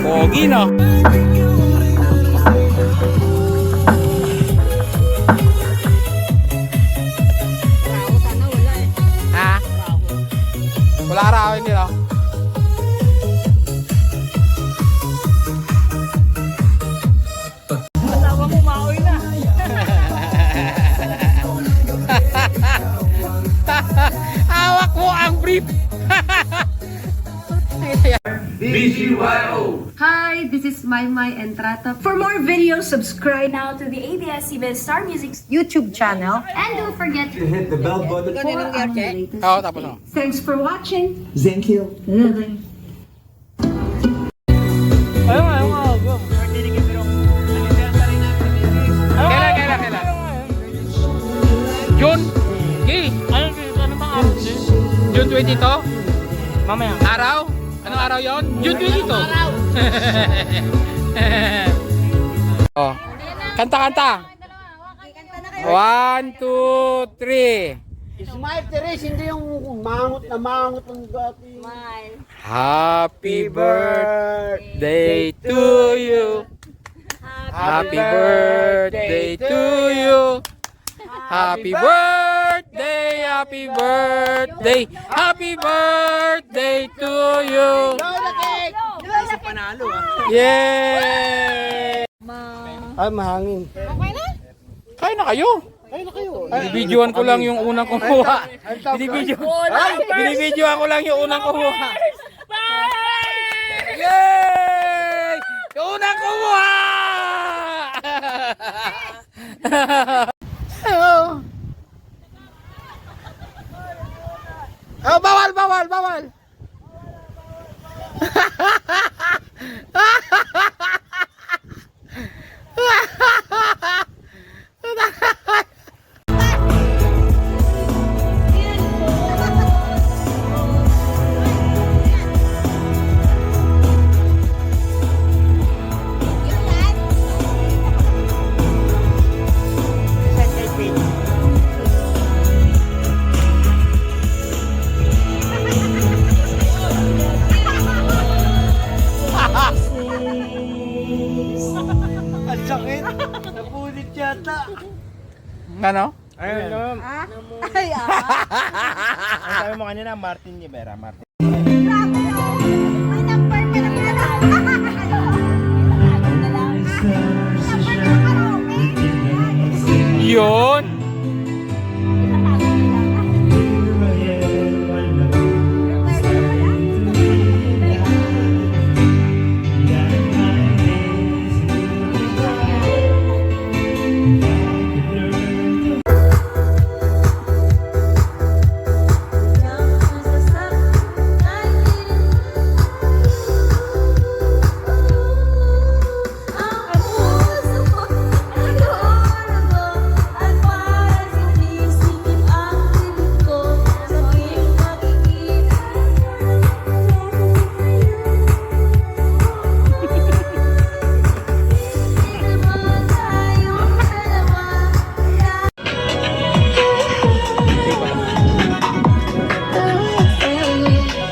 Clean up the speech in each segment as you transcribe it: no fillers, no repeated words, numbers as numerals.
Pogi, no? Sana wala eh. Ha? Wala raw, hindi, no? Asawa mo maoy na. Hawak mo ang brief. Hi, this is Maymay Entrata. For more videos, subscribe Now to the ABS-CBN Star Music YouTube channel. and don't forget to Hit the bell button. For our latest Oo, tapos no. Thanks for watching. Thank you. Kailan? June? June 22? Mamaya. Araw? Anong araw yon? June 22. Oh. Kanta. 1, 2, 3. Smile, Teres, hindi yung mangot ng dati. Happy birthday to you. Happy birthday to you. Happy birthday, happy birthday, happy birthday to you. Isa panalo Yay! Ay, mahangin. Kain na kayo. Ay, na kayo. Binibidyoan ko lang yung unang kumuha. Binibidyoan ko lang yung unang kumuha. Yay! Yung unang kumuha! Hello. Oh, bawal. Ang sakit. Napulit yata. Ano? Ayun, no. Ay, Ang sabi mo kanina, Martin Rivera. Martin. may number pa lang Yun.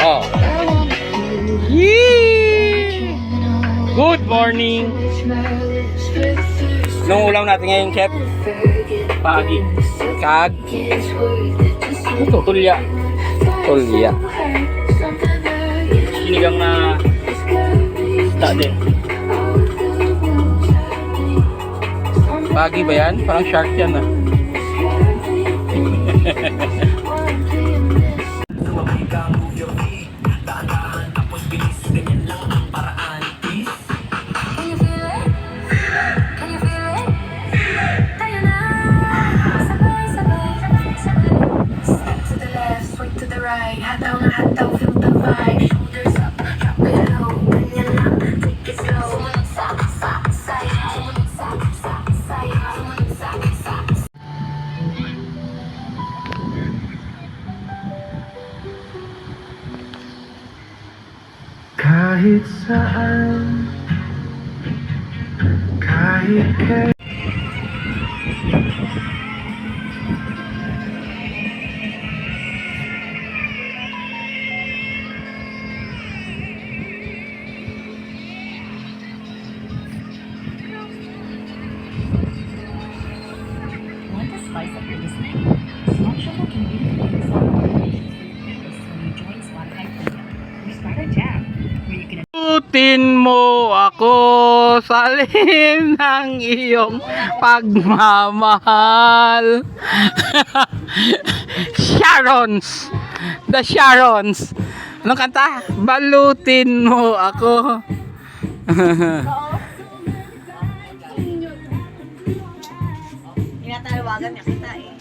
Oh. Yee! Good morning. Nung ulam natin ngayon, chef. Pagi. Kag. Ito, tulya. Sinigang na isda din. Pagi ba yan? Parang shark yan ah. Kahit saan, kahit kailan. spice up your listening? Smart Shuffle can really focus on conversations when you join Spotify Premium or start a tab where you can Putin mo ako sa alin ng iyong pagmamahal. Sharons. The Sharons. Anong kanta? Balutin mo ako. tinatawagan niya kita eh.